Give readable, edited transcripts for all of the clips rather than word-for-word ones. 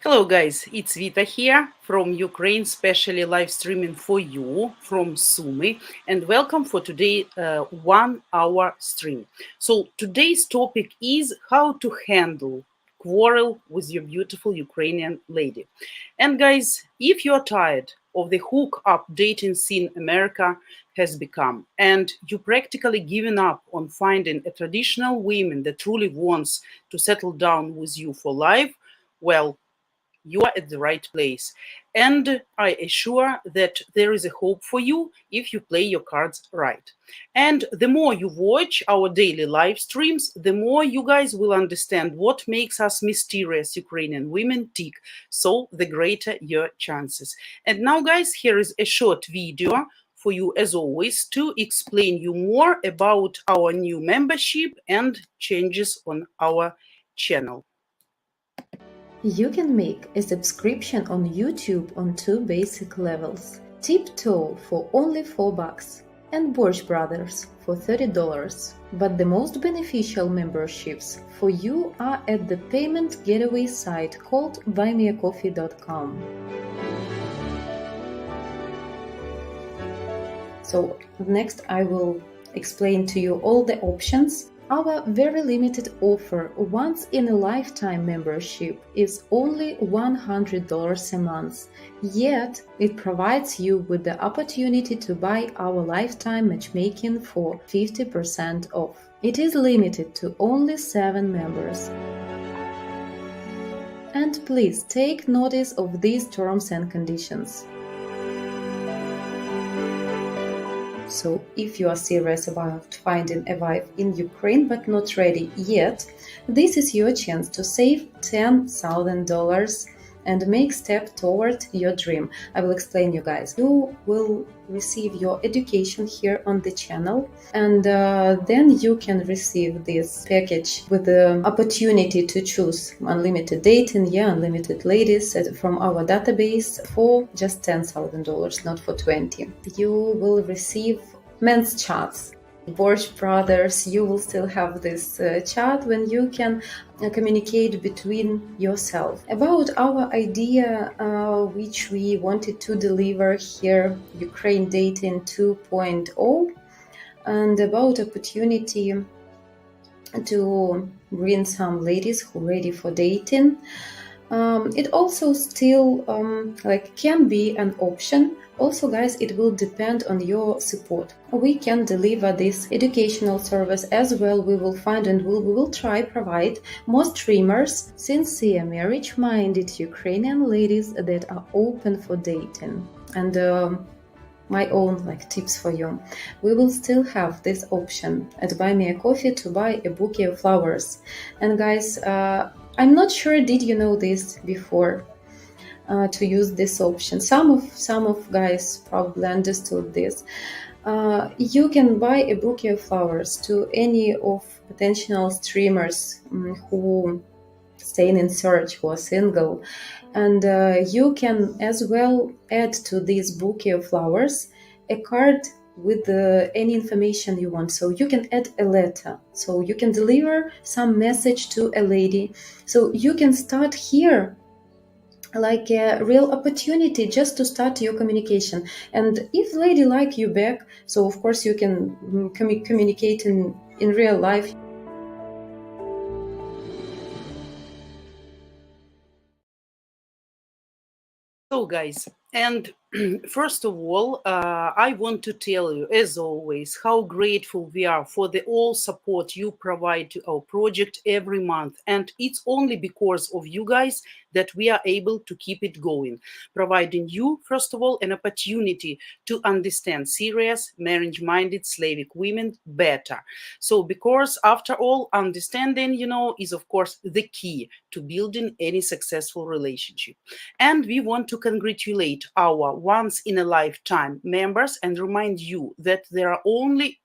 Hello guys, it's Vita here from Ukraine, specially live streaming for you from Sumy, and welcome for today 1 hour stream. So today's topic is how to handle quarrel with your beautiful Ukrainian lady. And guys, if you're tired of the hook up dating scene America has become, and you practically given up on finding a traditional woman that truly wants to settle down with you for life, well, you are at the right place. And I assure that there is a hope for you if you play your cards right. And the more you watch our daily live streams, the more you guys will understand what makes us mysterious Ukrainian women tick. So the greater your chances. And now, guys, here is a short video for you, as always, to explain you more about our new membership and changes on our channel. You can make a subscription on YouTube on two basic levels. Tiptoe for only $4 and Borsch Brothers for $30. But the most beneficial memberships for you are at the payment getaway site called buymeacoffee.com. So next I will explain to you all the options. Our very limited offer, once in a lifetime membership, is only $100 a month, yet it provides you with the opportunity to buy our lifetime matchmaking for 50% off. It is limited to only 7 members. And please take notice of these terms and conditions. So if you are serious about finding a wife in Ukraine but not ready yet, this is your chance to save $10,000 and make step toward your dream. I will explain you guys. You will receive your education here on the channel, and then you can receive this package with the opportunity to choose unlimited dating, unlimited ladies from our database for just $10,000, not for 20. You will receive men's chats. Borsch Brothers, you will still have this chat when you can communicate between yourself. About our idea, which we wanted to deliver here, Ukraine Dating 2.0, and about opportunity to bring some ladies who are ready for dating. It also still can be an option. Also, guys, it will depend on your support. We can deliver this educational service as well. We will find and we will try provide more streamers, sincere, marriage-minded Ukrainian ladies that are open for dating. And my own tips for you. We will still have this option at Buy Me a Coffee to buy a bouquet of flowers. And guys, I'm not sure, did you know this before, to use this option? Some of guys probably understood this. You can buy a bouquet of flowers to any of potential streamers who staying in search, who are single, and you can as well add to this bouquet of flowers a card with any information you want. So you can add a letter, so you can deliver some message to a lady. So you can start here like a real opportunity just to start your communication. And if lady like you back, so of course you can communicate in real life. So, guys, and first of all, I want to tell you, as always, how grateful we are for the all support you provide to our project every month. And it's only because of you guys that we are able to keep it going, providing you, first of all, an opportunity to understand serious, marriage-minded Slavic women better. So, because after all, understanding, is of course the key to building any successful relationship. And we want to congratulate our once in a lifetime members and remind you that there are only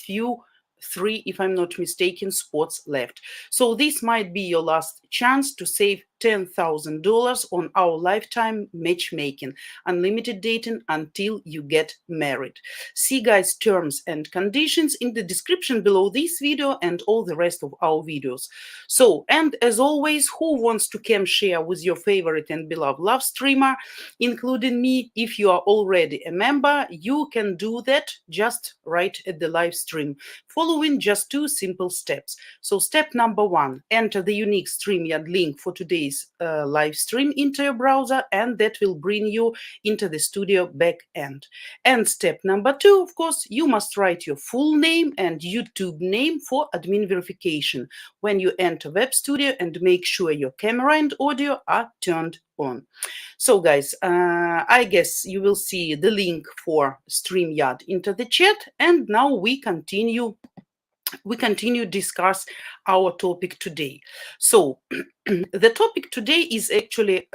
three, if I'm not mistaken, spots left. So this might be your last chance to save $10,000 on our lifetime matchmaking, unlimited dating until you get married. See guys terms and conditions in the description below this video and all the rest of our videos. So, and as always, who wants to cam share with your favorite and beloved love streamer, including me? If you are already a member, you can do that just right at the live stream, following just two simple steps. So step number one, enter the unique StreamYard link for today's live stream into your browser, and that will bring you into the studio back end. And step number two, of course, you must write your full name and YouTube name for admin verification when you enter Web Studio, and make sure your camera and audio are turned on. So guys, I guess you will see the link for StreamYard into the chat, and now we continue discuss our topic today. So the topic today is actually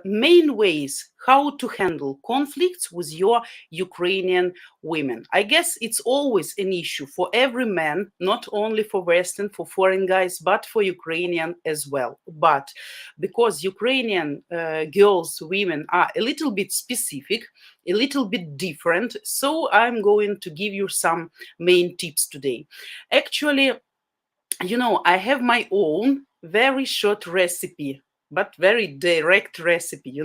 main ways how to handle conflicts with your Ukrainian women. I guess it's always an issue for every man, not only for Western, for foreign guys, but for Ukrainian as well. But because Ukrainian girls, women are a little bit specific, a little bit different, so I'm going to give you some main tips today. Actually, I have my own very short recipe, but very direct recipe,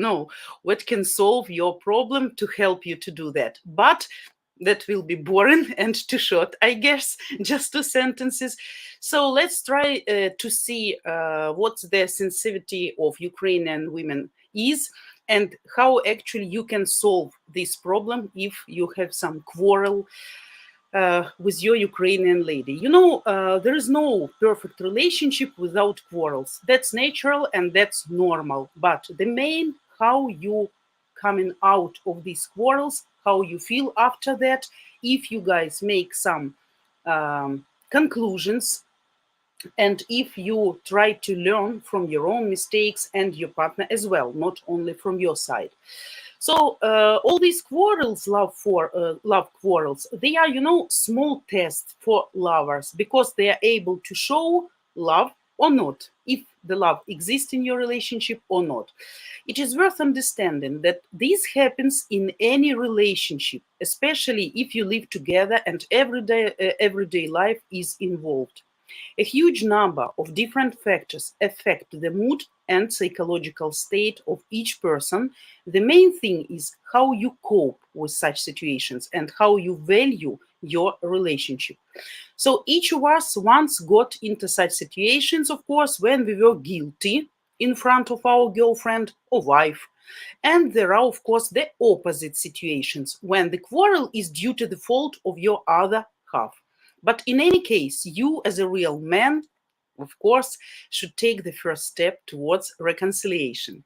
what can solve your problem to help you to do that. But that will be boring and too short, I guess, just two sentences. So let's try to see what the sensitivity of Ukrainian women is, and how actually you can solve this problem if you have some quarrel with your Ukrainian lady. There is no perfect relationship without quarrels. That's natural and that's normal. But the main, how you coming out of these quarrels, how you feel after that, if you guys make some conclusions, and if you try to learn from your own mistakes and your partner as well, not only from your side. So all these quarrels, love quarrels, they are, small tests for lovers, because they are able to show love or not, if the love exists in your relationship or not. It is worth understanding that this happens in any relationship, especially if you live together and everyday life is involved. A huge number of different factors affect the mood and psychological state of each person. The main thing is how you cope with such situations and how you value your relationship. So each of us once got into such situations, of course, when we were guilty in front of our girlfriend or wife. And there are, of course, the opposite situations, when the quarrel is due to the fault of your other half. But in any case, you as a real man, of course, should take the first step towards reconciliation.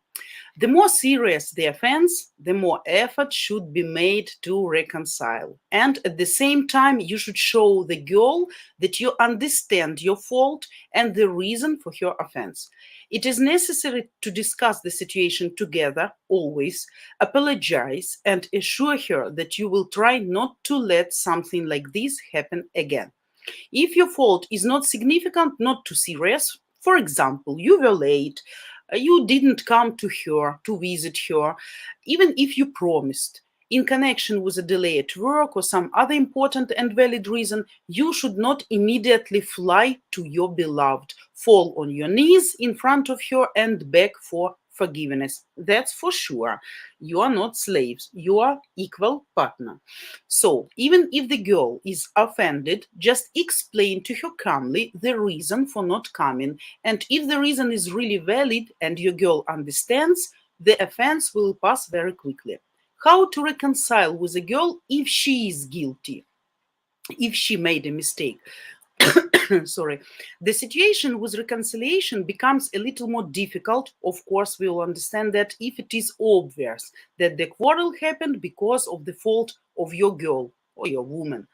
The more serious the offense, the more effort should be made to reconcile. And at the same time, you should show the girl that you understand your fault and the reason for her offense. It is necessary to discuss the situation together, always, apologize, and assure her that you will try not to let something like this happen again. If your fault is not significant, not too serious, for example, you were late, you didn't come to her, to visit her, even if you promised, in connection with a delay at work or some other important and valid reason, you should not immediately fly to your beloved, fall on your knees in front of her and beg for forgiveness. That's for sure. You are not slaves. You are equal partner. So even if the girl is offended, just explain to her calmly the reason for not coming. And if the reason is really valid and your girl understands, the offense will pass very quickly. How to reconcile with a girl if she is guilty, if she made a mistake? Sorry. The situation with reconciliation becomes a little more difficult. Of course, we will understand that if it is obvious that the quarrel happened because of the fault of your girl or your woman.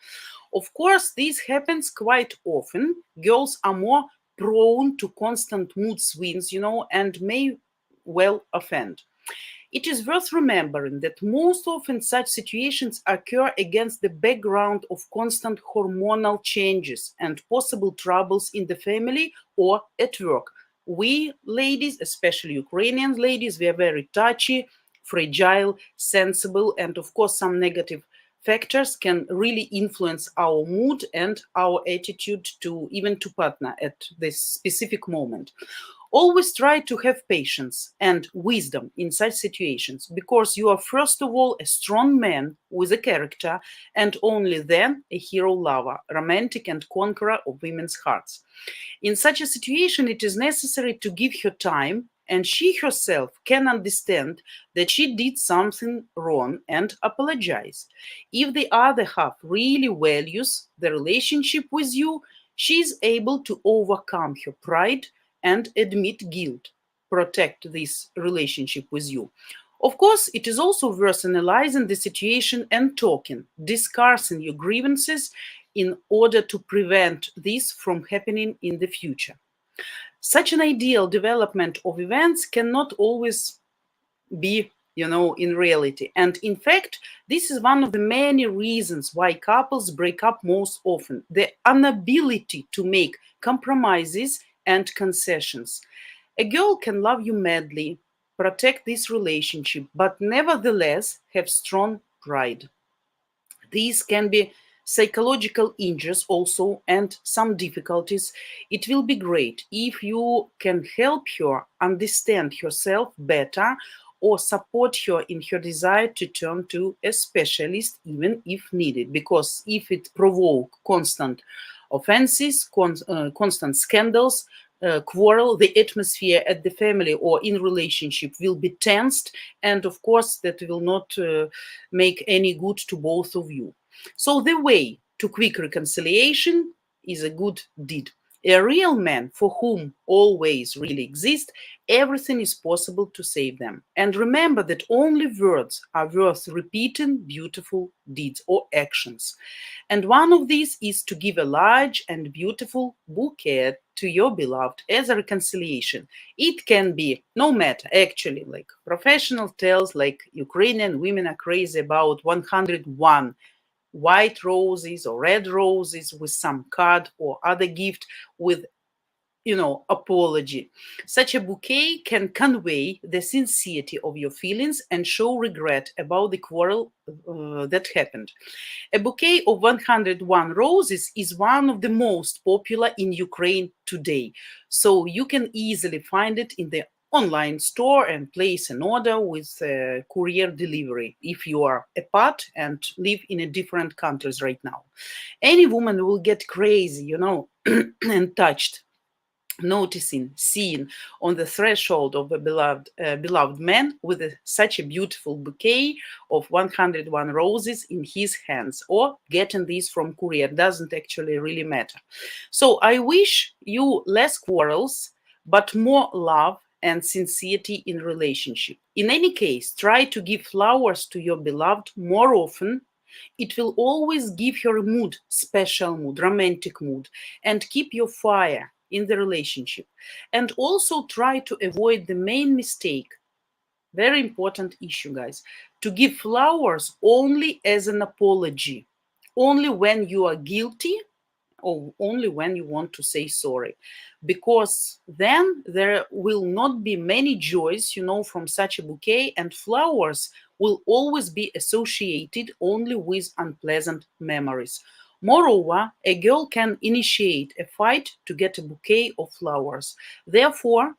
Of course, this happens quite often. Girls are more prone to constant mood swings, and may well offend. It is worth remembering that most often such situations occur against the background of constant hormonal changes and possible troubles in the family or at work. we ladies, especially Ukrainian ladies, we are very touchy, fragile, sensible, and of course, some negative factors can really influence our mood and our attitude to even to partner at this specific moment. Always try to have patience and wisdom in such situations, because you are first of all a strong man with a character, and only then a hero lover, romantic and conqueror of women's hearts. In such a situation, it is necessary to give her time, and she herself can understand that she did something wrong and apologize. If the other half really values the relationship with you, she is able to overcome her pride and admit guilt, protect this relationship with you. Of course, it is also worth analyzing the situation and talking, discussing your grievances in order to prevent this from happening in the future. Such an ideal development of events cannot always be, in reality. And in fact, this is one of the many reasons why couples break up most often: the inability to make compromises and concessions. A girl can love you madly, protect this relationship, but nevertheless have strong pride. These can be psychological injuries also and some difficulties. It will be great if you can help her understand herself better or support her in her desire to turn to a specialist even if needed, because if it provoke constant offenses, constant scandals, quarrel, the atmosphere at the family or in relationship will be tensed, and of course that will not make any good to both of you. So the way to quick reconciliation is a good deed. A real man for whom always really exist, everything is possible to save them. And remember that only words are worth repeating beautiful deeds or actions. And one of these is to give a large and beautiful bouquet to your beloved as a reconciliation. It can be no matter, actually, like professional tells, like Ukrainian women are crazy about 101 white roses or red roses with some card or other gift with apology. Such a bouquet can convey the sincerity of your feelings and show regret about the quarrel that happened. A bouquet of 101 roses is one of the most popular in Ukraine today. So you can easily find it in the online store and place an order with courier delivery if you are apart and live in a different countries right now. Any woman will get crazy, and touched noticing, seeing on the threshold of a beloved man with such a beautiful bouquet of 101 roses in his hands, or getting these from courier doesn't actually really matter. So I wish you less quarrels, but more love and sincerity in relationship. In any case, try to give flowers to your beloved more often. It will always give her a mood, special mood, romantic mood, and keep your fire in the relationship. And also try to avoid the main mistake, very important issue, guys, to give flowers only as an apology, only when you are guilty or only when you want to say sorry, because then there will not be many joys, from such a bouquet, and flowers will always be associated only with unpleasant memories. Moreover, a girl can initiate a fight to get a bouquet of flowers. Therefore,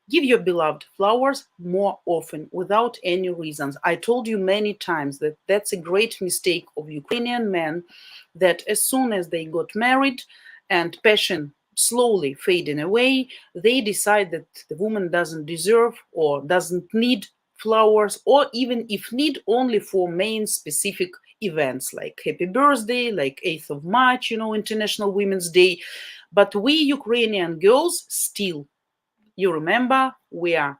give your beloved flowers more often without any reasons. I told you many times that that's a great mistake of Ukrainian men, that as soon as they got married and passion slowly fading away, they decide that the woman doesn't deserve or doesn't need flowers, or even if need, only for main specific events like happy birthday, like 8th of March, International Women's Day. But we Ukrainian girls still, you remember, we are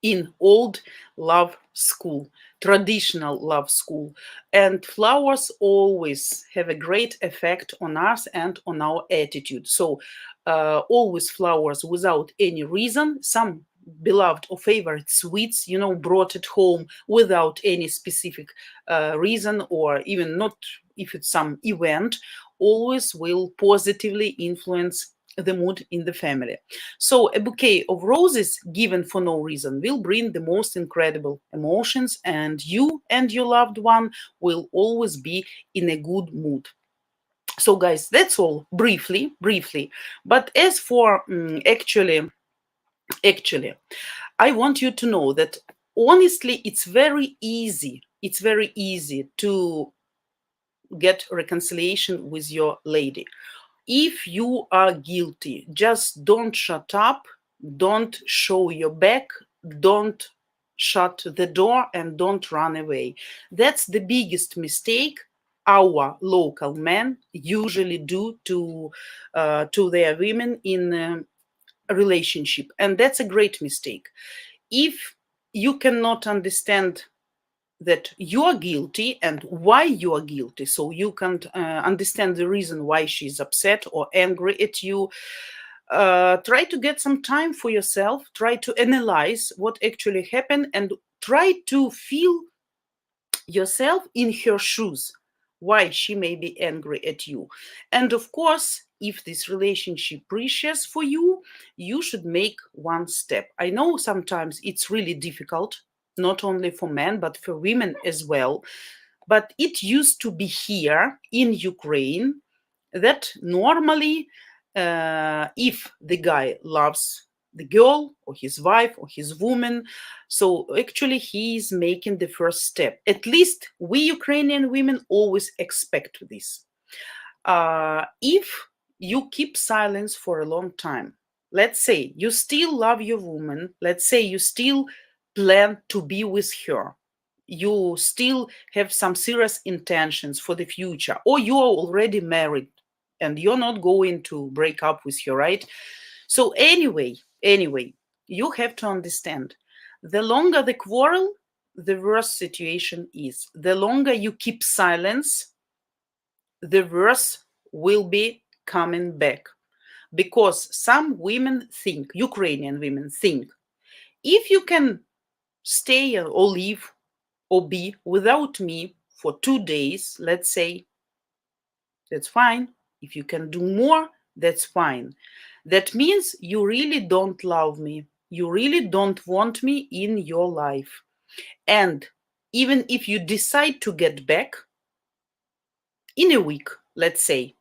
in old love school, traditional love school. And flowers always have a great effect on us and on our attitude. So always flowers without any reason. Some beloved or favorite sweets, brought at home without any specific reason, or even not if it's some event, always will positively influence the mood in the family. So a bouquet of roses given for no reason will bring the most incredible emotions, and you and your loved one will always be in a good mood. So guys, that's all briefly. But as for actually, I want you to know that honestly, it's very easy to get reconciliation with your lady. If you are guilty, just don't shut up, don't show your back, don't shut the door, and don't run away. That's the biggest mistake our local men usually do to their women in a relationship, and that's a great mistake. If you cannot understand that you are guilty and why you are guilty, so you can't understand the reason why she's upset or angry at you, try to get some time for yourself, try to analyze what actually happened, and try to feel yourself in her shoes, why she may be angry at you. And of course, if this relationship precious for you, you should make one step. I know sometimes it's really difficult, not only for men but for women as well, but it used to be here in Ukraine that normally, if the guy loves the girl or his wife or his woman, so actually he is making the first step. At least we Ukrainian women always expect this. If you keep silence for a long time, let's say you still love your woman, let's say you still plan to be with her, you still have some serious intentions for the future, or you are already married and you're not going to break up with her, right? So anyway, you have to understand, the longer the quarrel, the worse situation is. The longer you keep silence, the worse will be coming back. Because some women think, Ukrainian women think, if you can stay or live or be without me for 2 days, let's say, that's fine. If you can do more, that's fine. That means you really don't love me. You really don't want me in your life. And even if you decide to get back in a week, let's say,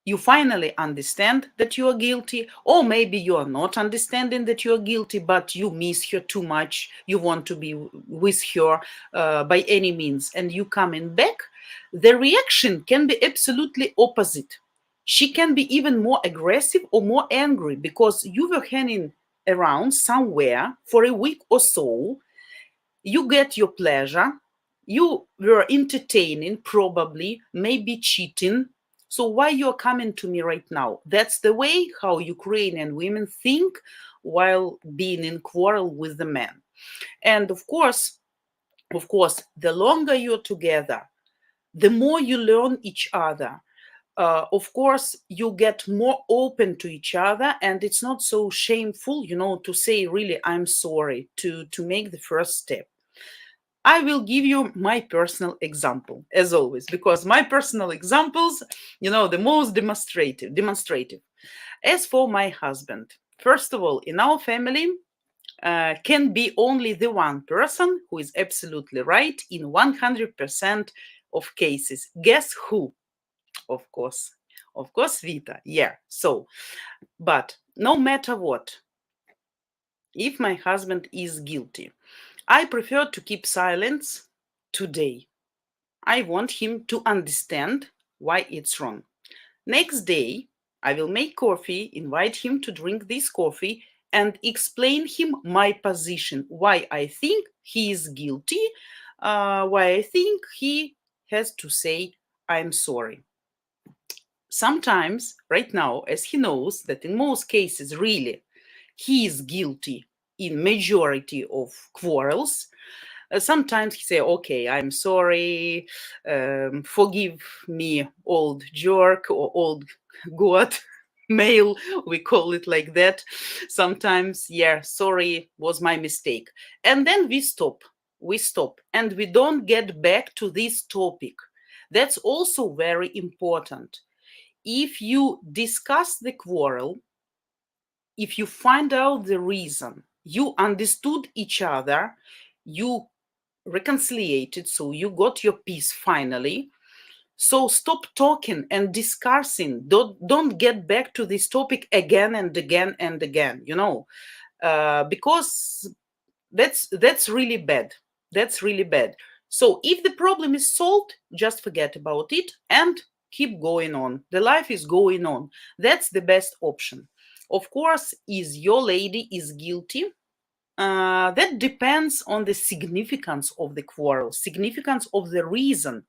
you finally understand that you are guilty, or maybe you are not understanding that you are guilty, but you miss her too much, you want to be with her by any means, and you coming back, the reaction can be absolutely opposite. She can be even more aggressive or more angry because you were hanging around somewhere for a week or so, you get your pleasure, you were entertaining, probably, maybe cheating. So why you're coming to me right now? That's the way how Ukrainian women think while being in quarrel with the man. And of course, the longer you're together, the more you learn each other. Of course, you get more open to each other, and it's not so shameful, to say, really, I'm sorry, to make the first step. I will give you my personal example, as always, because my personal examples, the most demonstrative. As for my husband, first of all, in our family, can be only the one person who is absolutely right in 100% of cases. Guess who? Of course. Of course, Vita. Yeah. So, but no matter what, if my husband is guilty, I prefer to keep silence today. I want him to understand why it's wrong. Next day, I will make coffee, invite him to drink this coffee, and explain him my position, why I think he is guilty, why I think he has to say, I'm sorry. Sometimes, right now, as he knows that in most cases, really, he is guilty in majority of quarrels, sometimes he say, okay, I'm sorry, forgive me, old jerk or old goat, male, we call it like that. Sometimes, yeah, sorry, was my mistake. And then we stop, and we don't get back to this topic. That's also very important. if you discuss the quarrel, if you find out the reason, you understood each other, you reconciliated, so you got your peace finally. So stop talking and discussing. Don't get back to this topic again and again and again, because that's really bad. That's really bad. So if the problem is solved, just forget about it and keep going on. The life is going on. That's the best option. Of course, is your lady is guilty? That depends on the significance of the quarrel, significance of the reason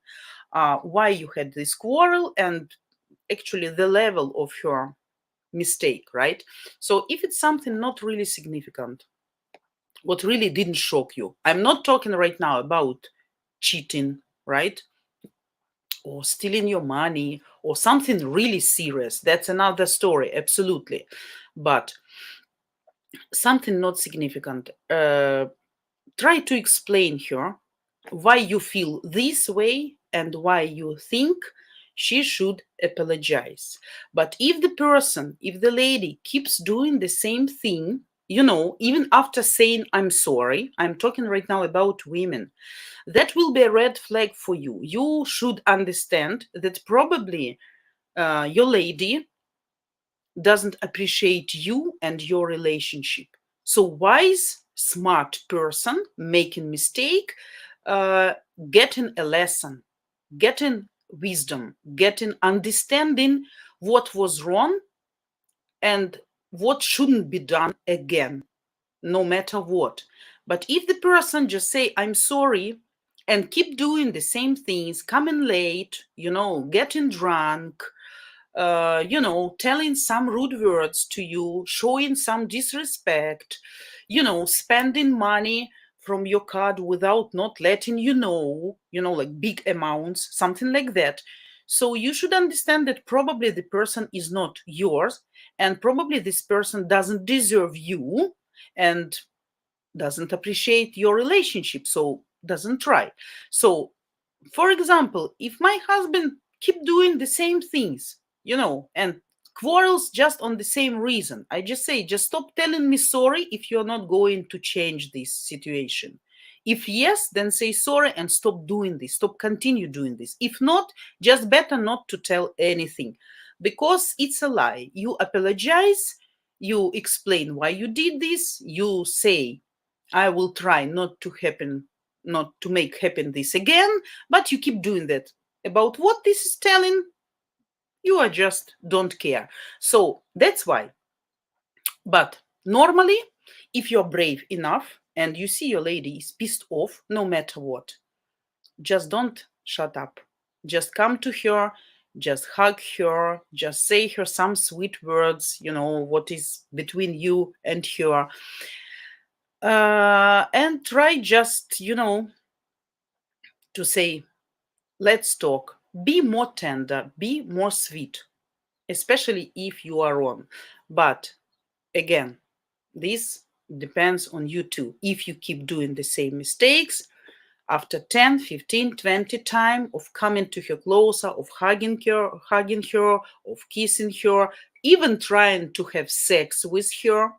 why you had this quarrel, and actually the level of her mistake, right? So if it's something not really significant, what really didn't shock you, I'm not talking right now about cheating, right? Or stealing your money or something really serious. That's another story, absolutely. But something not significant. Try to explain her why you feel this way and why you think she should apologize. But if the person, if the lady keeps doing the same thing, even after saying, I'm sorry, I'm talking right now about women, that will be a red flag for you. You should understand that probably your lady doesn't appreciate you and your relationship. So wise, smart person making mistake, uh, getting a lesson, getting wisdom, getting understanding what was wrong and what shouldn't be done again, no matter what. But if the person just say, I'm sorry, and keep doing the same things, coming late, getting drunk, telling some rude words to you, showing some disrespect, spending money from your card without not letting like big amounts, something like that. So you should understand that probably the person is not yours, and probably this person doesn't deserve you and doesn't appreciate your relationship, so doesn't try. So for example, if my husband keep doing the same things, and quarrels just on the same reason, I just say, just stop telling me sorry if you're not going to change this situation. If yes, then say sorry and stop doing this, stop continue doing this. If not, just better not to tell anything, because it's a lie. You apologize, you explain why you did this, you say, I will try not to make happen this again, but you keep doing that. About what this is telling, you are just don't care. So that's why. But normally, if you're brave enough and you see your lady is pissed off, no matter what, just don't shut up. Just come to her, just hug her, just say her some sweet words, what is between you and her. And try just, to say, let's talk. Be more tender, be more sweet, especially if you are wrong. But again, this depends on you too. If you keep doing the same mistakes, after 10, 15, 20 time of coming to her closer, of hugging her, of kissing her, even trying to have sex with her,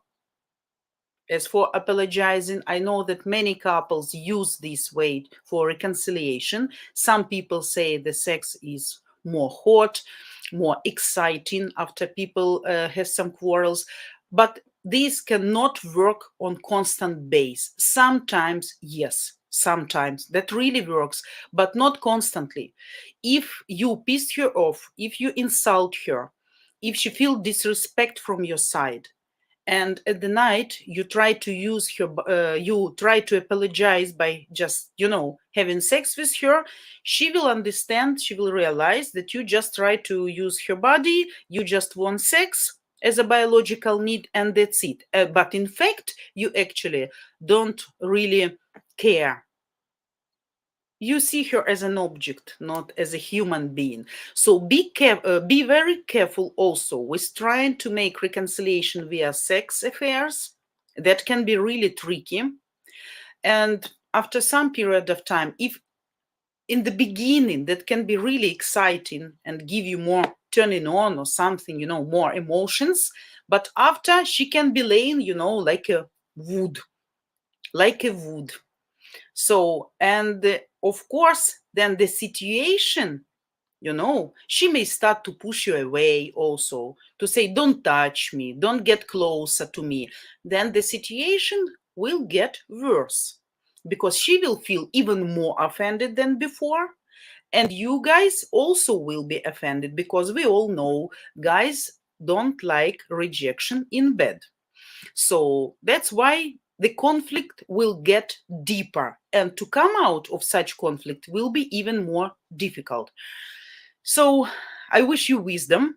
as for apologizing, I know that many couples use this way for reconciliation. Some people say the sex is more hot, more exciting after people have some quarrels, but this cannot work on constant base. Sometimes, yes, sometimes that really works, but not constantly. If you piss her off, if you insult her, if she feels disrespect from your side, and at the night you try to use her, you try to apologize by just having sex with her, she will understand, she will realize that you just try to use her body, you just want sex as a biological need, and that's it. But in fact, you actually don't really care. You see her as an object, not as a human being. So be very careful also with trying to make reconciliation via sex affairs. That can be really tricky. And after some period of time, if in the beginning that can be really exciting and give you more turning on or something, more emotions. But after, she can be laying, like a wood, like a wood. So, and of course, then the situation, she may start to push you away also, to say, don't touch me, don't get closer to me. Then the situation will get worse because she will feel even more offended than before. And you guys also will be offended because we all know guys don't like rejection in bed. So that's why the conflict will get deeper, and to come out of such conflict will be even more difficult. So I wish you wisdom.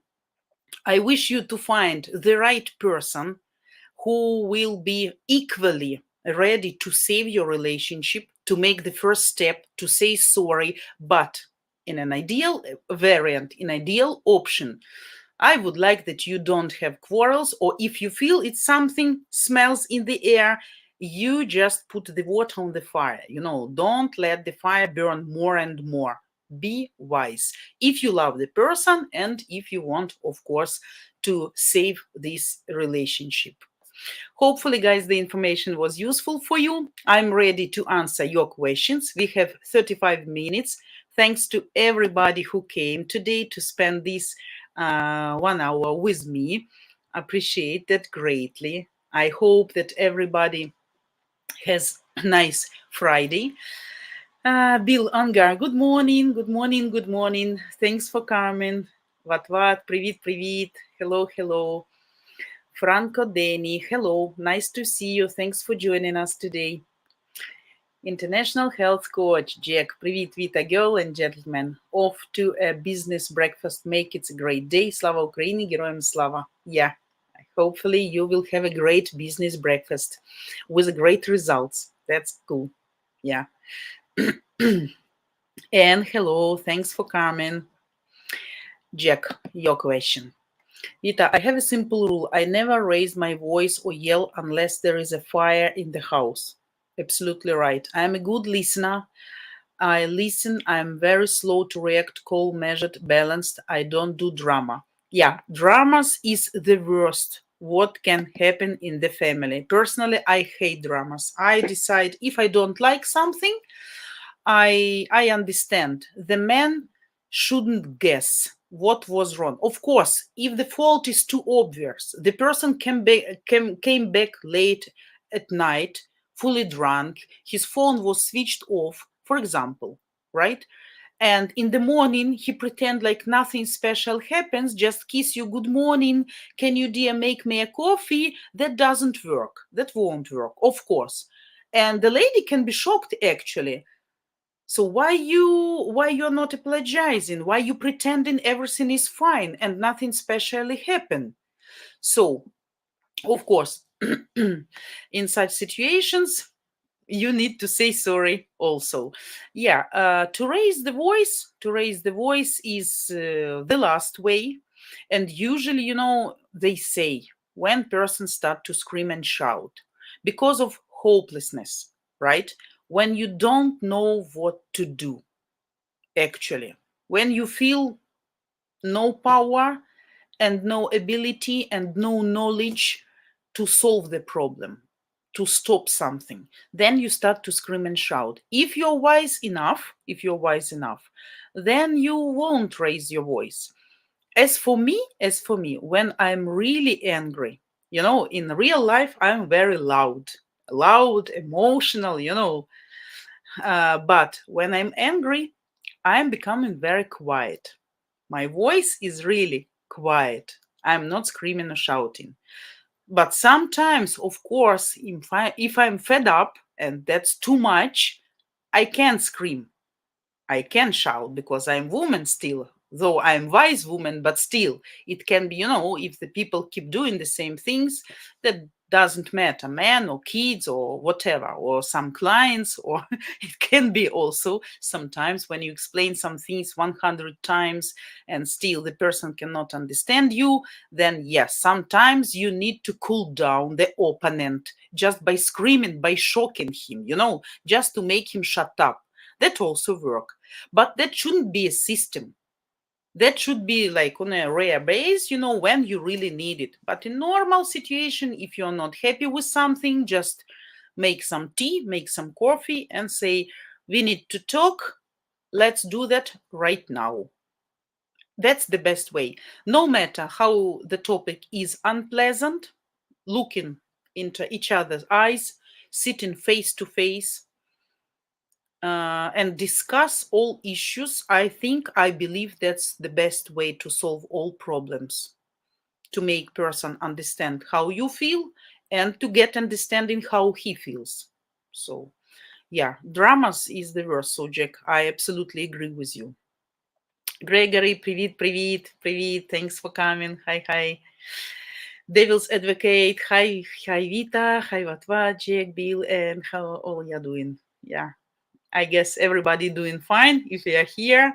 I wish you to find the right person who will be equally ready to save your relationship, to make the first step, to say sorry, but in an ideal variant, in ideal option, I would like that you don't have quarrels, or if you feel it's something smells in the air, you just put the water on the fire. Don't let the fire burn more and more. Be wise if you love the person and if you want, of course, to save this relationship. Hopefully, guys, the information was useful for you. I'm ready to answer your questions. We have 35 minutes. Thanks to everybody who came today to spend this 1 hour with me. Appreciate that greatly. I hope that everybody has a nice Friday. Bill Angar, good morning, good morning, good morning. Thanks for coming. What, привет, привет. Hello, hello. Franco Deni, hello, nice to see you. Thanks for joining us today. International health coach Jack, привет, Vita, girl and gentlemen. Off to a business breakfast. Make it a great day. Slava Ukraini, героям слава. Yeah, hopefully you will have a great business breakfast with great results. That's cool. Yeah. And hello, thanks for coming. Jack, your question. Vita, I have a simple rule. I never raise my voice or yell unless there is a fire in the house. Absolutely right. I am a good listener. I listen. I'm very slow to react, calm, measured, balanced. I don't do drama. Yeah, dramas is the worst. What can happen in the family? Personally, I hate dramas. I decide if I don't like something, I understand. The man shouldn't guess what was wrong. Of course, if the fault is too obvious, the person came back late at night, fully drunk, his phone was switched off, for example, right? And in the morning, he pretend like nothing special happens, just kiss you, good morning, can you, dear, make me a coffee? That doesn't work. That won't work, of course. And the lady can be shocked, actually. So why you're not apologizing? Why you pretending everything is fine and nothing specially happened? So, of course, in such situations, you need to say sorry also. Yeah, to raise the voice is the last way. And usually, they say when persons start to scream and shout because of hopelessness, right? When you don't know what to do, actually, when you feel no power and no ability and no knowledge to solve the problem, to stop something, then you start to scream and shout. If you're wise enough, then you won't raise your voice. As for me, when I'm really angry, in real life, I'm very loud, emotional, but when I'm angry, I'm becoming very quiet. My voice is really quiet. I'm not screaming or shouting. But sometimes, of course, if I'm fed up and that's too much, I can scream. I can shout because I'm woman still, though I'm wise woman, but still, it can be, if the people keep doing the same things, that doesn't matter, man or kids or whatever, or some clients, or it can be also sometimes when you explain some things 100 times and still the person cannot understand you, then yes, sometimes you need to cool down the opponent just by screaming, by shocking him, just to make him shut up. That also work. But that shouldn't be a system. That should be like on a rare base, when you really need it. But in normal situation, if you're not happy with something, just make some tea, make some coffee, and say, we need to talk. Let's do that right now. That's the best way. No matter how the topic is unpleasant, looking into each other's eyes, sitting face to face, and discuss all issues. I believe that's the best way to solve all problems, to make person understand how you feel and to get understanding how he feels. So yeah, dramas is the worst subject. I absolutely agree with you. Gregory, привет, привет, привет. Thanks for coming. Hi, hi. Devil's Advocate. Hi, hi, Vita. Hi, Vatva, Jack, Bill, and how all you doing? Yeah, I guess everybody doing fine if you are here.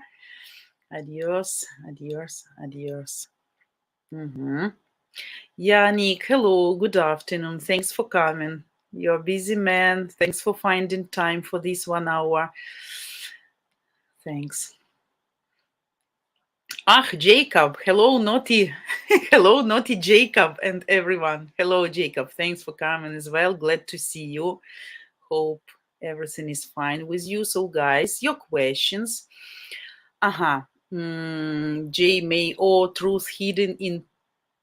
Adios, adios, adios. Mm-hmm. Yeah, Nick, hello, good afternoon. Thanks for coming. You're a busy man. Thanks for finding time for this 1 hour. Thanks. Ah, Jacob. Hello, naughty. Hello, naughty Jacob and everyone. Hello, Jacob. Thanks for coming as well. Glad to see you. Hope everything is fine with you. So, guys, your questions. Uh-huh. J May, or truth hidden in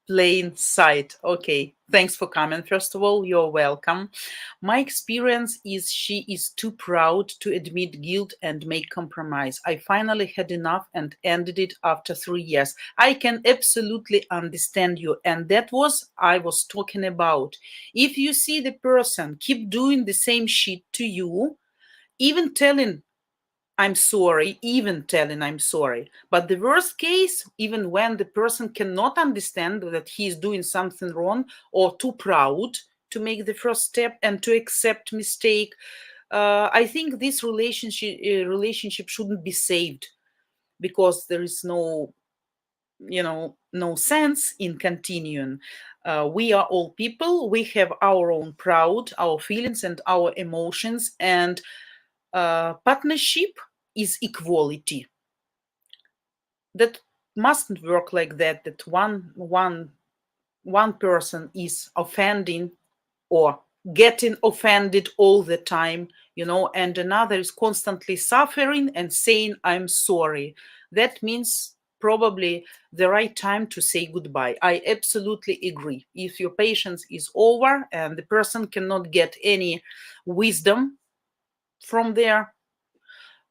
plain sight. Okay, thanks for coming. First of all, you're welcome. My experience is she is too proud to admit guilt and make compromise. I finally had enough and ended it after 3 years. I can absolutely understand you, and that was I was talking about. If you see the person keep doing the same shit to you, even telling I'm sorry, even telling I'm sorry. But the worst case, even when the person cannot understand that he is doing something wrong or too proud to make the first step and to accept mistake, I think this relationship shouldn't be saved, because there is no sense in continuing. We are all people. We have our own proud, our feelings and our emotions, and partnership is equality. That mustn't work like that. That one person is offending or getting offended all the time, and another is constantly suffering and saying I'm sorry. That means probably the right time to say goodbye. I absolutely agree. If your patience is over and the person cannot get any wisdom from their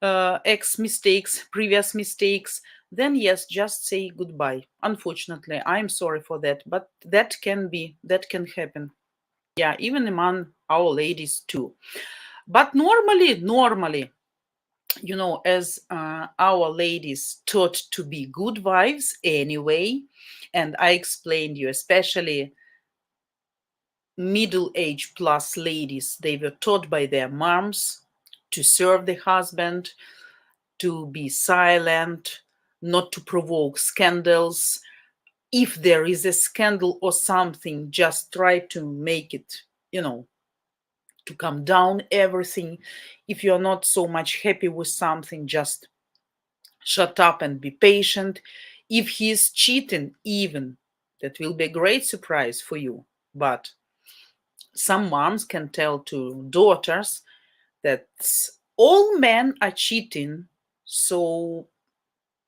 previous mistakes, then yes, just say goodbye. Unfortunately, I'm sorry for that, but that can happen. Yeah, even among our ladies too. But normally, as our ladies taught to be good wives anyway, and I explained you, especially middle age plus ladies, they were taught by their moms to serve the husband, to be silent, not to provoke scandals. If there is a scandal or something, just try to make it, to calm down everything. If you're not so much happy with something, just shut up and be patient. If he's cheating, even, that will be a great surprise for you. But some moms can tell to daughters that all men are cheating, so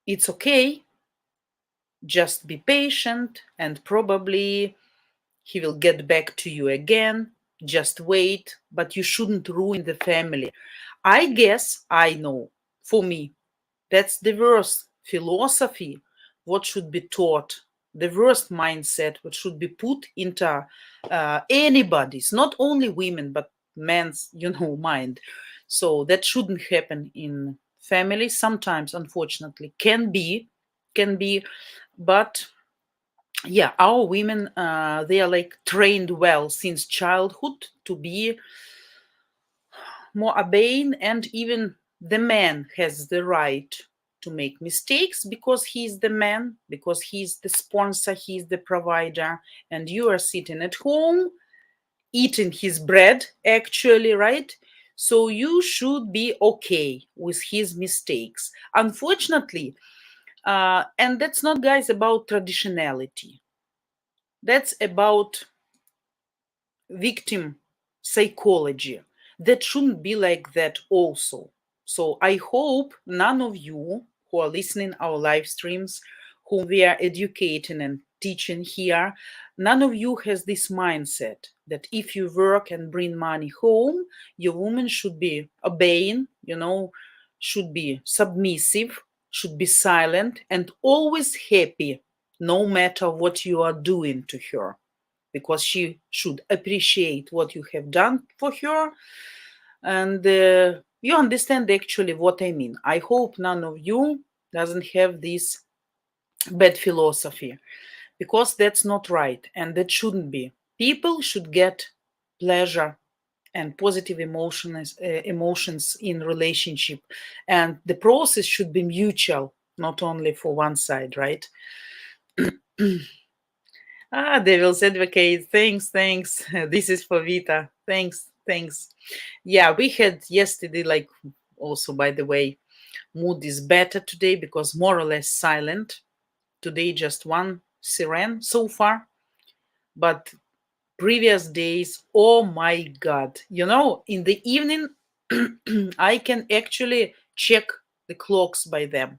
it's okay. Just be patient and probably he will get back to you again. Just wait, but you shouldn't ruin the family. I guess I know. For me, that's the worst philosophy. What should be taught? The worst mindset what should be put into anybody's, not only women, but men's, mind. So that shouldn't happen in family. Sometimes, unfortunately, can be, but yeah, our women, they are like trained well since childhood to be more obeying, and even the man has the right to make mistakes because he's the man, because he's the sponsor, he's the provider, and you are sitting at home eating his bread, actually, right? So you should be okay with his mistakes. Unfortunately, And that's not, guys, about traditionality. That's about victim psychology. That shouldn't be like that also. So I hope none of you who are listening our live streams, whom we are educating and teaching here, none of you has this mindset that if you work and bring money home, your woman should be obeying, should be submissive, should be silent, and always happy, no matter what you are doing to her, because she should appreciate what you have done for her. And you understand actually what I mean. I hope none of you doesn't have this bad philosophy, because that's not right and that shouldn't be. People should get pleasure and positive emotions in relationship, and the process should be mutual, not only for one side, right? Devil's advocate. Thanks, thanks. This is for Vita. Thanks, thanks. Yeah, we had yesterday, like, also, by the way, mood is better today because more or less silent. Today, just one siren so far. But previous days, oh my God. In the evening, I can actually check the clocks by them.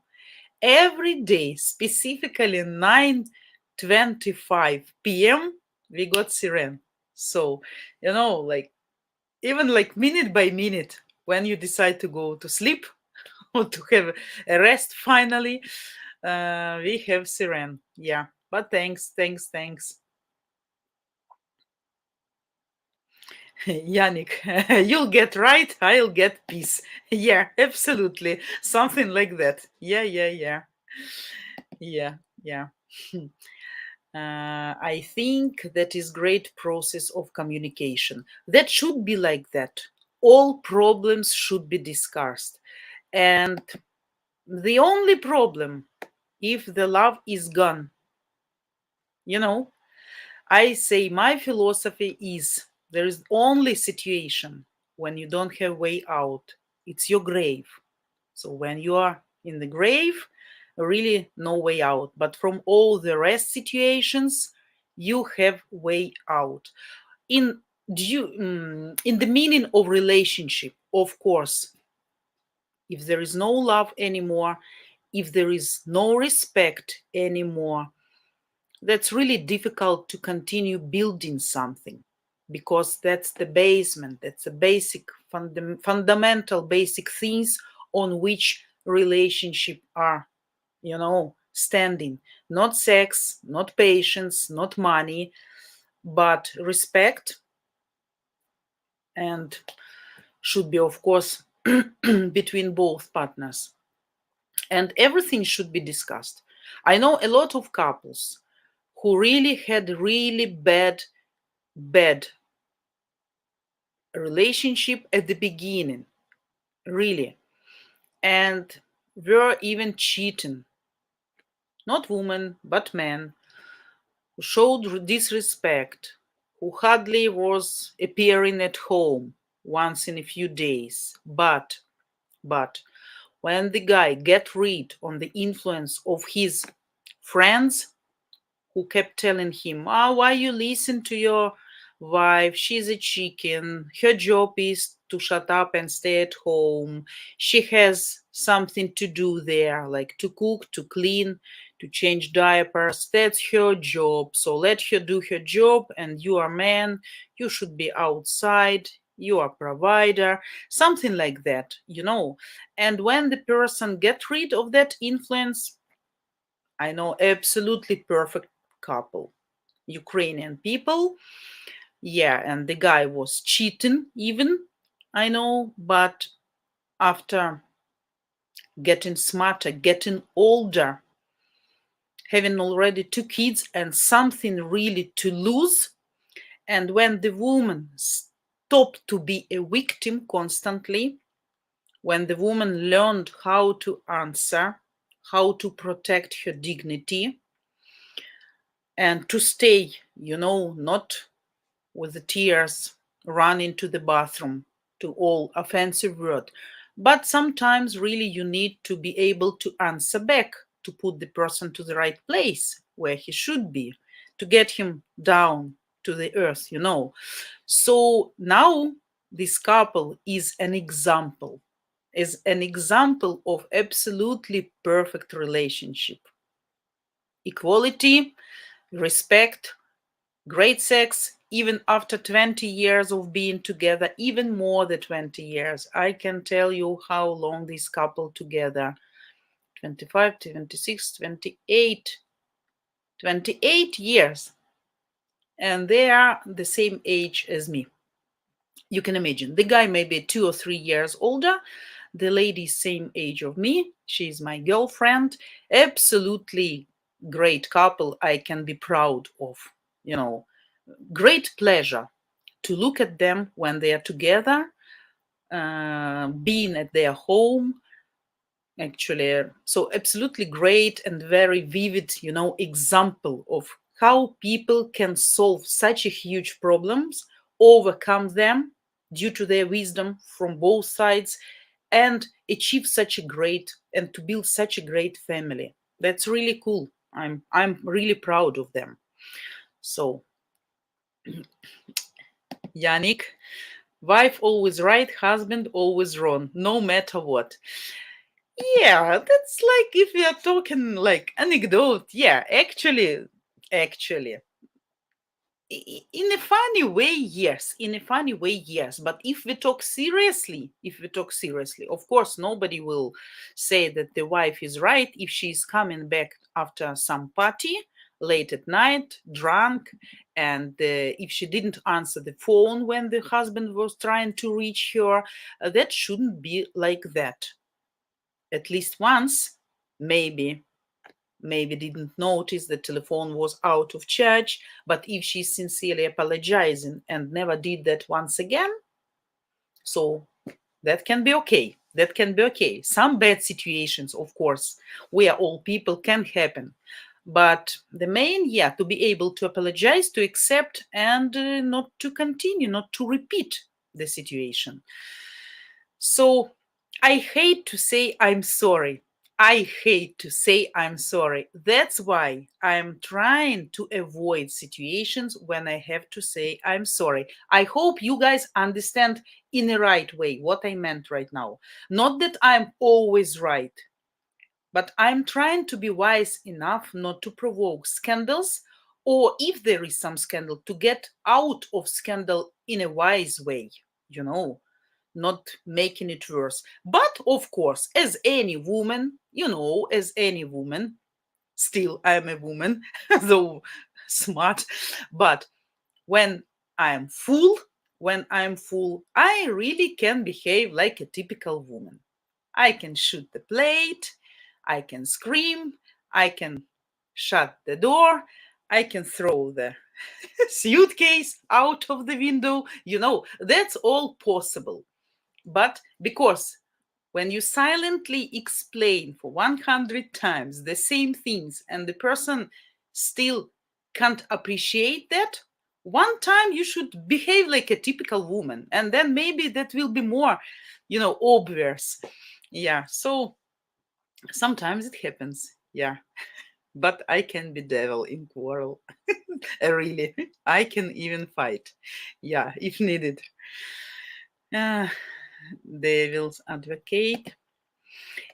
Every day, specifically 9:25 p.m., we got siren. So, like, even like minute by minute, when you decide to go to sleep or to have a rest finally, we have siren. Yeah, but thanks, thanks, thanks. Yannick, you'll get right, I'll get peace. Yeah, absolutely. Something like that. Yeah, yeah, yeah. Yeah, yeah. I think that is great process of communication. That should be like that. All problems should be discussed. And the only problem, if the love is gone, you know, I say my philosophy is there is only situation when you don't have way out. It's your grave. So when you are in the grave, really no way out. But from all the rest situations, you have way out. In in the meaning of relationship, of course, if there is no love anymore, if there is no respect anymore, that's really difficult to continue building something, because that's the basement, that's the basic fundamental basic things on which relationship are standing. Not sex, not patience, not money, but respect, and should be, of course, between both partners, and everything should be discussed. I know a lot of couples who really had really bad relationship at the beginning, really, and were even cheating. Not women, but men, who showed disrespect, who hardly was appearing at home once in a few days. But when the guy get rid on the influence of his friends, who kept telling him, why you listen to your wife? She's a chicken. Her job is to shut up and stay at home. She has something to do there, like to cook, to clean, to change diapers. That's her job. So let her do her job. And you are man. You should be outside. You are provider, something like that. And when the person get rid of that influence, I know absolutely perfect couple, Ukrainian people. Yeah, and the guy was cheating even, I know, but after getting smarter, getting older, having already two kids and something really to lose, and when the woman stopped to be a victim constantly, when the woman learned how to answer, how to protect her dignity, and to stay, not with the tears run into the bathroom, to all offensive word, but sometimes really you need to be able to answer back, to put the person to the right place where he should be, to get him down to the earth, So now this couple is an example of absolutely perfect relationship. Equality, respect, great sex, even after 20 years of being together, even more than 20 years. I can tell you how long this couple together. 25, 26, 28, 28 years. And they are the same age as me. You can imagine. The guy may be 2 or 3 years older. The lady same age of me. She's my girlfriend. Absolutely great couple I can be proud of. Great pleasure to look at them when they are together, being at their home, actually. So absolutely great and very vivid, example of how people can solve such a huge problems, overcome them due to their wisdom from both sides, and achieve such a great and to build such a great family. That's really cool. I'm really proud of them. So Yannick, wife always right, husband always wrong, no matter what. Yeah, that's like if we are talking like anecdote. Yeah, actually, in a funny way, yes. In a funny way, yes. But if we talk seriously, of course, nobody will say that the wife is right if she's coming back after some party late at night, drunk, and if she didn't answer the phone when the husband was trying to reach her, that shouldn't be like that. At least once, maybe didn't notice the telephone was out of charge, but if she's sincerely apologizing and never did that once again, so that can be okay. That can be okay. Some bad situations, of course, where all people can happen. But the main, yeah, to be able to apologize, to accept, and not to continue, not to repeat the situation. So I hate to say I'm sorry. I hate to say I'm sorry. That's why I'm trying to avoid situations when I have to say I'm sorry. I hope you guys understand in the right way what I meant right now. Not that I'm always right, but I'm trying to be wise enough not to provoke scandals, or if there is some scandal, to get out of scandal in a wise way, you know not making it worse. But of course, as any woman, still I'm a woman, though smart. But when I'm full, I really can behave like a typical woman. I can shoot the plate, I can scream, I can shut the door, I can throw the suitcase out of the window. That's all possible. But because when you silently explain for 100 times the same things and the person still can't appreciate that, one time you should behave like a typical woman, and then maybe that will be more, obvious. Yeah, so sometimes it happens. Yeah, but I can be devil in quarrel. Really, I can even fight. Yeah, if needed. Uh, Devil's advocate.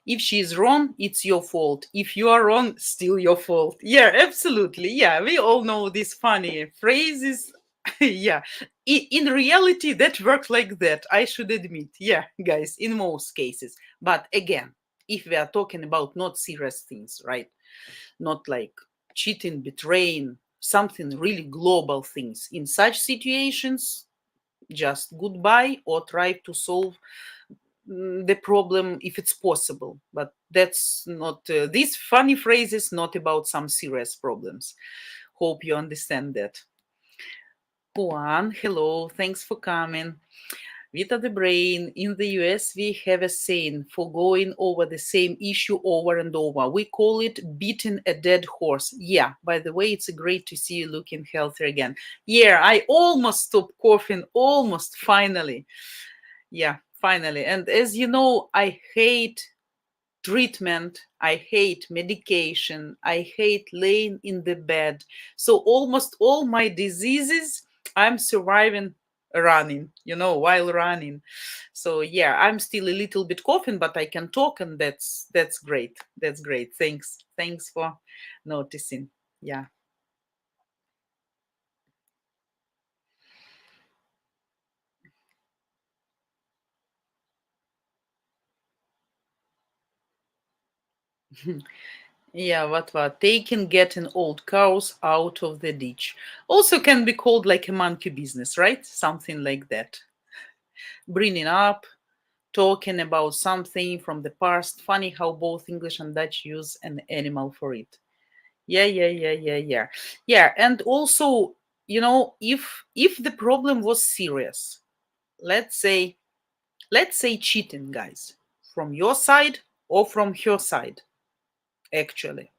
If she's wrong, it's your fault. If you are wrong, still your fault. Yeah, absolutely. Yeah, we all know these funny phrases. Yeah, in reality, that works like that, I should admit. Yeah, guys, in most cases. But again, if we are talking about not serious things, right? Not like cheating, betraying, something really global things. In such situations, just goodbye or try to solve the problem if it's possible. But that's not these funny phrases, not about some serious problems. Hope you understand that. Juan, hello, thanks for coming. Vita the Brain, in the US, we have a saying for going over the same issue over and over. We call it beating a dead horse. Yeah, by the way, it's great to see you looking healthy again. Yeah, I almost stopped coughing, almost, finally. Yeah, finally. And as you know, I hate treatment, I hate medication, I hate laying in the bed. So almost all my diseases, I'm surviving running, while running. So yeah, I'm still a little bit coughing, but I can talk, and that's great. That's great. Thanks for noticing. Yeah. Yeah, what? Taking getting old cows out of the ditch. Also can be called like a monkey business, right? Something like that. Bringing up, talking about something from the past. Funny how both English and Dutch use an animal for it. Yeah. Yeah, and also, if the problem was serious, let's say cheating, guys, from your side or from her side, actually,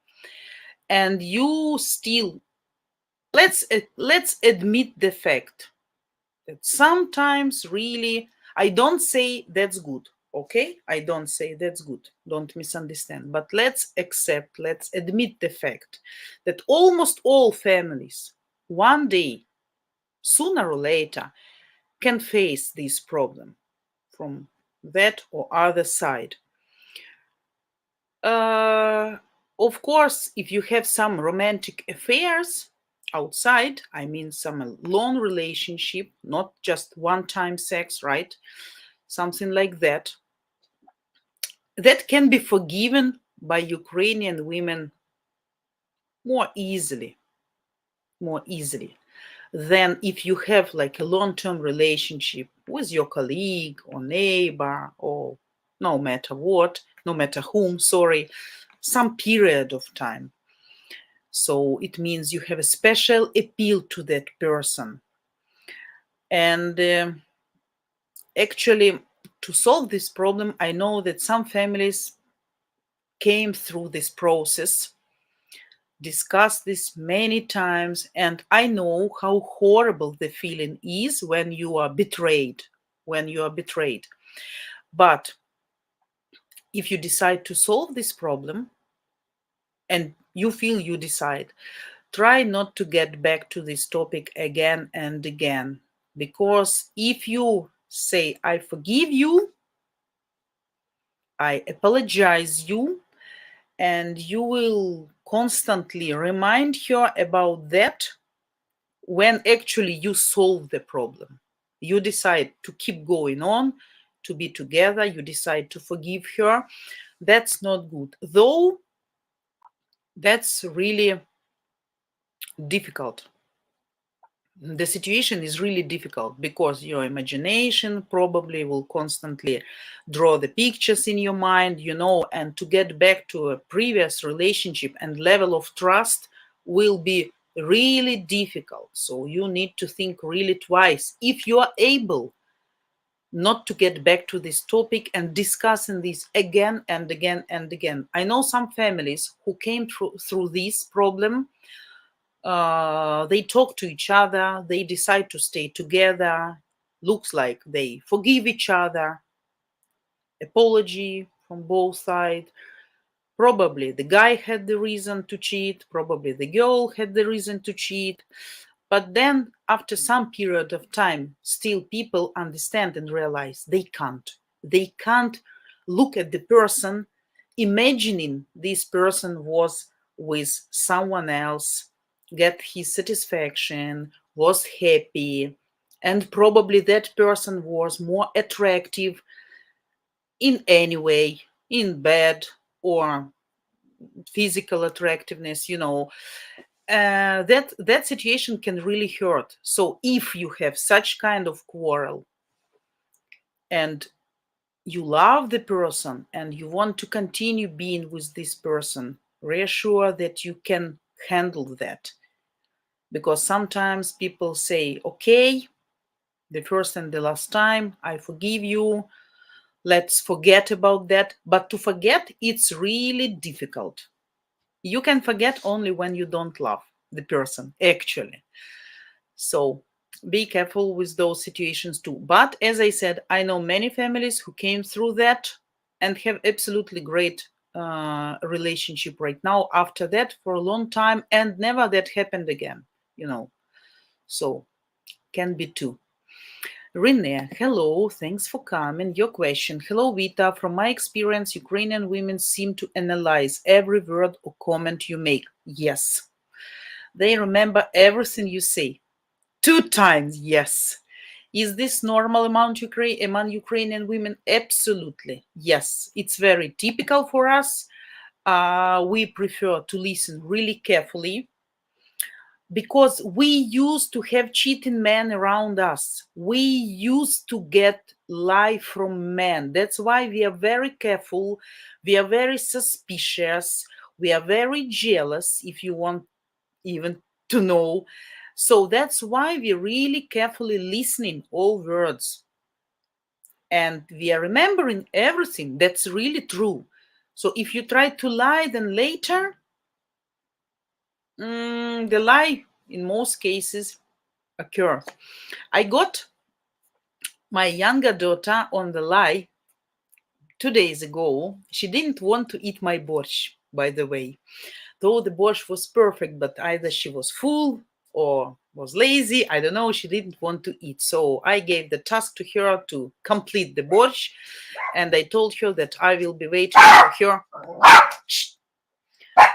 and you still, let's admit the fact that sometimes really, I don't say that's good, okay? I don't say that's good, don't misunderstand, but let's admit the fact that almost all families one day, sooner or later, can face this problem from that or other side. Uh, of course, if you have some romantic affairs outside, I mean, some long relationship, not just one time sex, right? Something like that, that can be forgiven by Ukrainian women more easily, more easily than if you have like a long term relationship with your colleague or neighbor or no matter what, no matter whom, sorry, some period of time. So it means you have a special appeal to that person. And actually, to solve this problem, I know that some families came through this process, discussed this many times, and I know how horrible the feeling is when you are betrayed. When you are betrayed. But if you decide to solve this problem and you feel you decide, try not to get back to this topic again and again. Because if you say, I forgive you, I apologize you, and you will constantly remind her about that when actually you solve the problem. You decide to keep going on, to be together, you decide to forgive her. That's not good. Though that's really difficult. The situation is really difficult because your imagination probably will constantly draw the pictures in your mind, and to get back to a previous relationship and level of trust will be really difficult. So you need to think really twice if you are able not to get back to this topic and discussing this again and again and again. I know some families who came through this problem. They talk to each other, they decide to stay together, looks like they forgive each other, apology from both sides. Probably the guy had the reason to cheat, probably the girl had the reason to cheat. But then, after some period of time, still people understand and realize they can't. They can't look at the person, imagining this person was with someone else, get his satisfaction, was happy, and probably that person was more attractive in any way, in bed or physical attractiveness, that situation can really hurt. So if you have such kind of quarrel and you love the person and you want to continue being with this person, reassure that you can handle that. Because sometimes people say, okay, the first and the last time, I forgive you, let's forget about that. But to forget, it's really difficult. You can forget only when you don't love the person, actually. So be careful with those situations too. But as I said, I know many families who came through that and have absolutely great relationship right now. After that, for a long time, and never that happened again, you know. So can be too. Renee, hello, thanks for coming. Your question. Hello, Vita. From my experience, Ukrainian women seem to analyze every word or comment you make. Yes. They remember everything you say. 2 times, yes. Is this normal among Ukrainian women? Absolutely, yes. It's very typical for us. We prefer to listen really carefully because we used to have cheating men around us. We used to get lie from men. That's why we are very careful. We are very suspicious. We are very jealous, if you want even to know. So that's why we're really carefully listening all words. And we are remembering everything. That's really true. So if you try to lie, then later, the lie in most cases occur. I got my younger daughter on the lie 2 days ago. She didn't want to eat my borscht, by the way. Though the borscht was perfect, but either she was full or was lazy. I don't know. She didn't want to eat. So I gave the task to her to complete the borscht. And I told her that I will be waiting for her.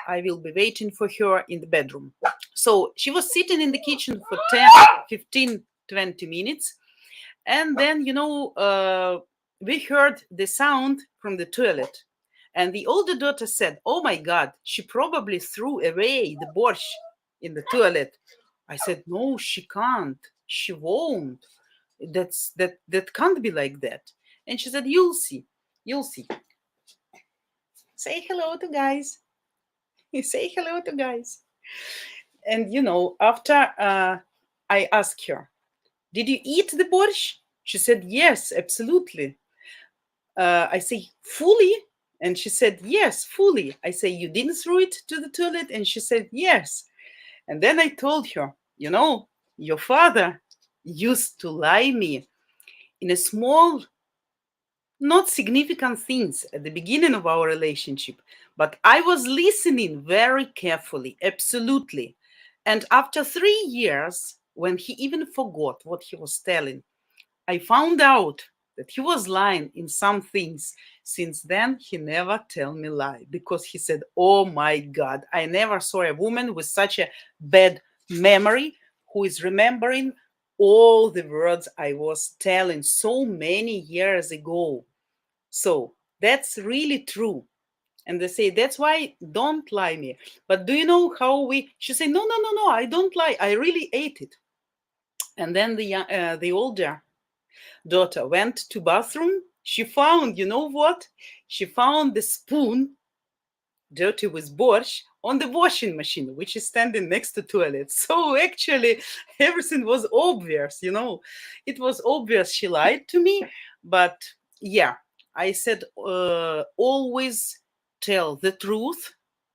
I will be waiting for her in the bedroom. So she was sitting in the kitchen for 10, 15, 20 minutes. And then, we heard the sound from the toilet. And the older daughter said, "Oh my God, she probably threw away the borscht in the toilet." I said, "No, she can't. She won't. That can't be like that." And she said, "You'll see. You'll see." Say hello to guys. Say hello to guys. And after I asked her, "Did you eat the borscht?" She said, "Yes, absolutely." I say, "Fully?" And she said, "Yes, fully." I say, "You didn't throw it to the toilet?" And she said, "Yes." And then I told her, your father used to lie me in a small, not significant things at the beginning of our relationship. But I was listening very carefully, absolutely. And after 3 years, when he even forgot what he was telling, I found out that he was lying in some things. Since then, he never tell me lie because he said, "Oh my God, I never saw a woman with such a bad memory who is remembering all the words I was telling so many years ago." So that's really true. And they say, "That's why don't lie me." But do you know how she say, "No, no, no, no, I don't lie. I really ate it." And then the older daughter went to bathroom. She found, you know what? She found the spoon dirty with borscht on the washing machine, which is standing next to toilet. So actually everything was obvious, It was obvious she lied to me. But yeah, I said, always tell the truth.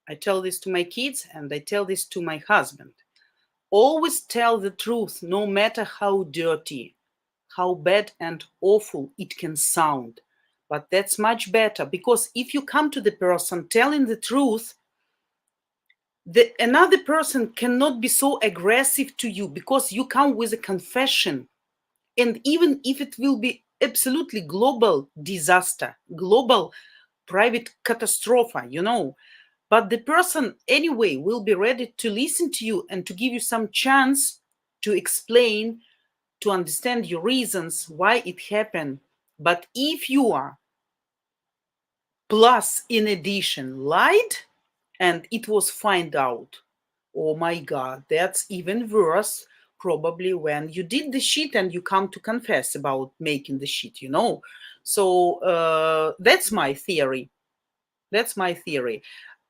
I tell this to my kids and I tell this to my husband. Always tell the truth, no matter how dirty, how bad and awful it can sound. But that's much better, because if you come to the person telling the truth, another person cannot be so aggressive to you because you come with a confession. And even if it will be absolutely global disaster, global private catastrophe, but the person anyway will be ready to listen to you and to give you some chance to explain, to understand your reasons why it happened. But if you are plus in addition lied and it was found out, oh my God, that's even worse. Probably when you did the shit and you come to confess about making the shit, So that's my theory. That's my theory.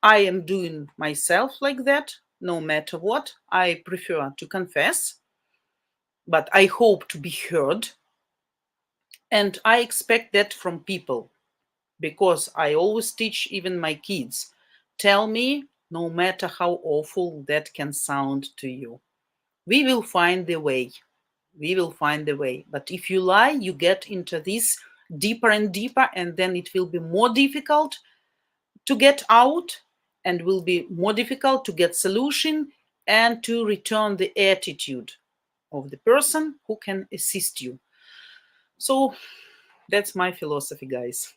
I am doing myself like that, no matter what. I prefer to confess, but I hope to be heard. And I expect that from people because I always teach even my kids, tell me, no matter how awful that can sound to you. We will find the way. We will find the way. But if you lie, you get into this deeper and deeper, and then it will be more difficult. to get out, and will be more difficult to get solution and to return the attitude of the person who can assist you. So that's my philosophy, guys.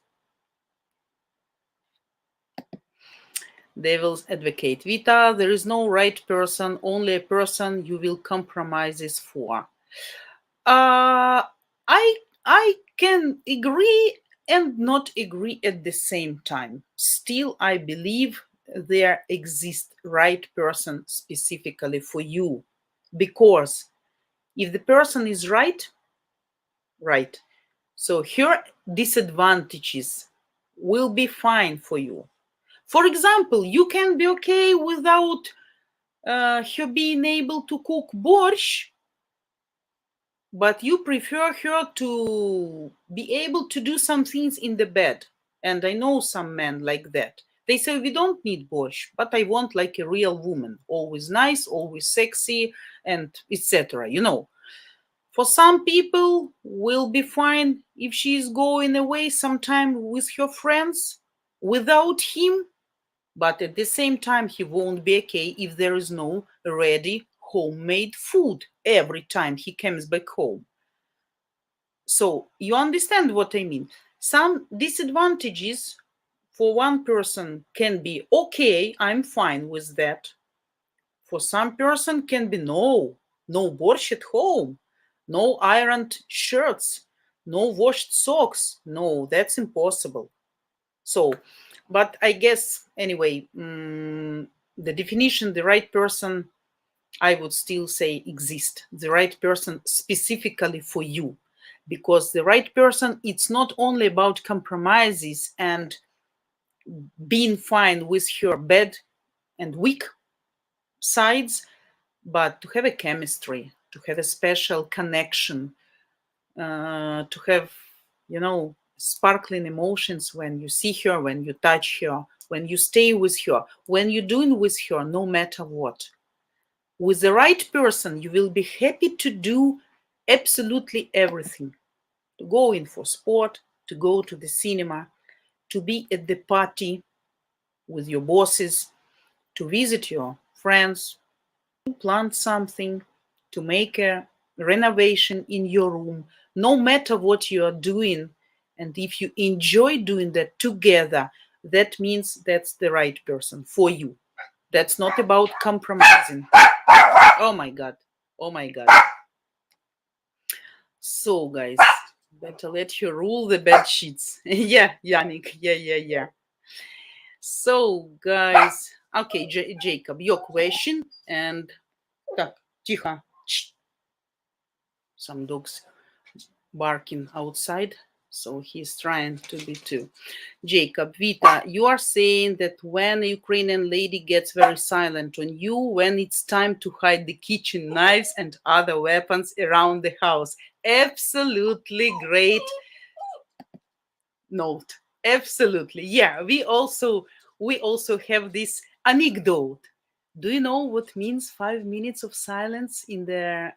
Devil's advocate. Vita, there is no right person, only a person you will compromises for. Uh, I can agree and not agree at the same time. Still, I believe there exists right person specifically for you, because if the person is right, so her disadvantages will be fine for you. For example, you can be okay without her being able to cook borscht, but you prefer her to be able to do some things in the bed. And I know some men like that. They say, we don't need borscht, but I want like a real woman, always nice, always sexy, and etc. For some people, will be fine if she is going away sometime with her friends without him, but at the same time, he won't be okay if there is no ready homemade food every time he comes back home. So you understand what I mean. Some disadvantages for one person can be okay, I'm fine with that. For some person can be no borscht at home, no ironed shirts, no washed socks. No, that's impossible. So, but I guess anyway, the definition, the right person, I would still say exist. The right person specifically for you, because the right person, it's not only about compromises and being fine with her bad and weak sides, but to have a chemistry, to have a special connection, to have, sparkling emotions when you see her, when you touch her, when you stay with her, when you're doing with her, no matter what. With the right person, you will be happy to do absolutely everything. To go in for sport, to go to the cinema, to be at the party with your bosses, to visit your friends, to plant something, to make a renovation in your room, no matter what you are doing. And if you enjoy doing that together, that means that's the right person for you. That's not about compromising. Oh my God. Oh my God. So, guys, better let her rule the bed sheets. Yeah, Yannick. Yeah. So, guys, okay, Jacob, your question. And так, тихо. Some dogs barking outside, so he's trying to be too. Jacob, Vita, you are saying that when a Ukrainian lady gets very silent on you, when it's time to hide the kitchen knives and other weapons around the house. Absolutely great note. Absolutely. Yeah, we also have this anecdote. Do you know what means 5 minutes of silence in the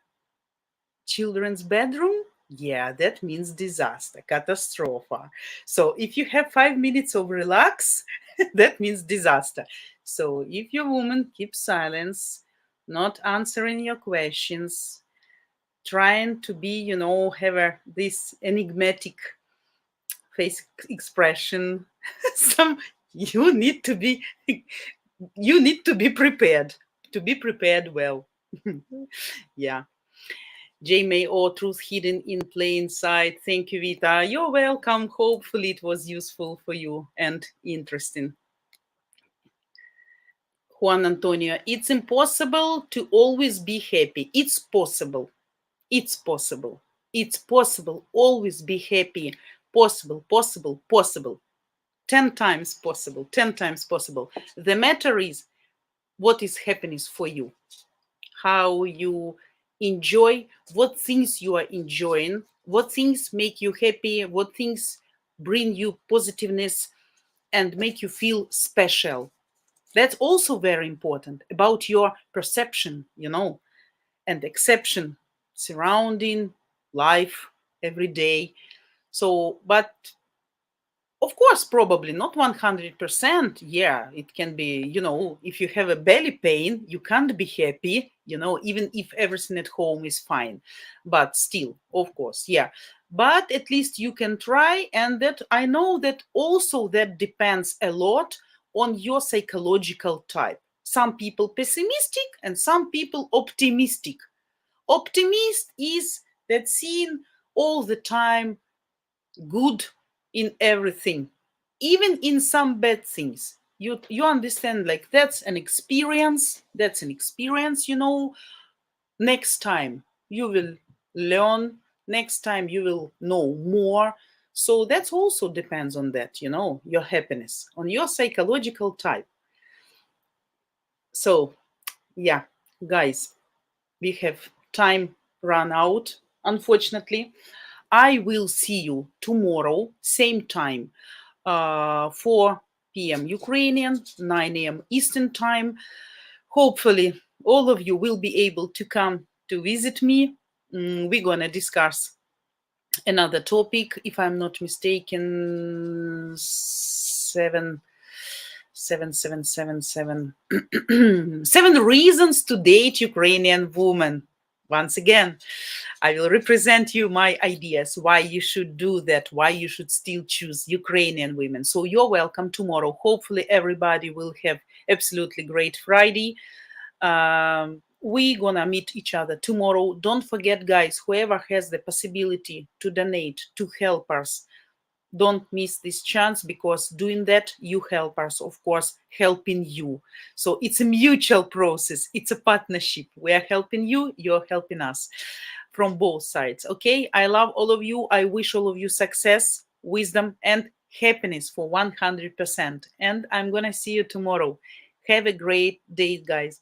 children's bedroom? Yeah, that means disaster, catastrophe. So if you have 5 minutes of relax, that means disaster. So if your woman keeps silence, not answering your questions, trying to be, have this enigmatic face expression, some you need to be prepared, to be prepared well. Yeah. May or truth hidden in plain sight. Thank you, Vita. You're welcome. Hopefully it was useful for you and interesting. Juan Antonio, it's impossible to always be happy. It's possible. It's possible. It's possible. Always be happy. Possible. 10 times possible. 10 times possible. The matter is, what is happiness for you? How you enjoy, what things you are enjoying, what things make you happy, what things bring you positiveness and make you feel special. That's also very important about your perception, and exception surrounding life every day. So, but Of course, probably not 100%. Yeah, it can be, if you have a belly pain, you can't be happy, even if everything at home is fine. But still, of course, yeah. But at least you can try. And that I know that also that depends a lot on your psychological type. Some people pessimistic and some people optimistic. Optimist is that seeing all the time good in everything, even in some bad things. You understand, like, that's an experience, next time you will learn, next time you will know more. So that's also depends on that, your happiness, on your psychological type. So yeah, guys, we have time run out, unfortunately. I will see you tomorrow, same time, 4 p.m. Ukrainian, 9 a.m. Eastern time. Hopefully, all of you will be able to come to visit me. We're going to discuss another topic, if I'm not mistaken, 7 reasons to date Ukrainian woman. Once again, I will represent you my ideas, why you should do that, why you should still choose Ukrainian women. So you're welcome tomorrow. Hopefully everybody will have absolutely great Friday. We're gonna meet each other tomorrow. Don't forget, guys, whoever has the possibility to donate, to help us, don't miss this chance, because doing that, you help us, of course, helping you. So it's a mutual process, it's a partnership. We are helping you, you're helping us, from both sides. Okay, I love all of you. I wish all of you success, wisdom, and happiness for 100%. And I'm gonna see you tomorrow. Have a great day, guys.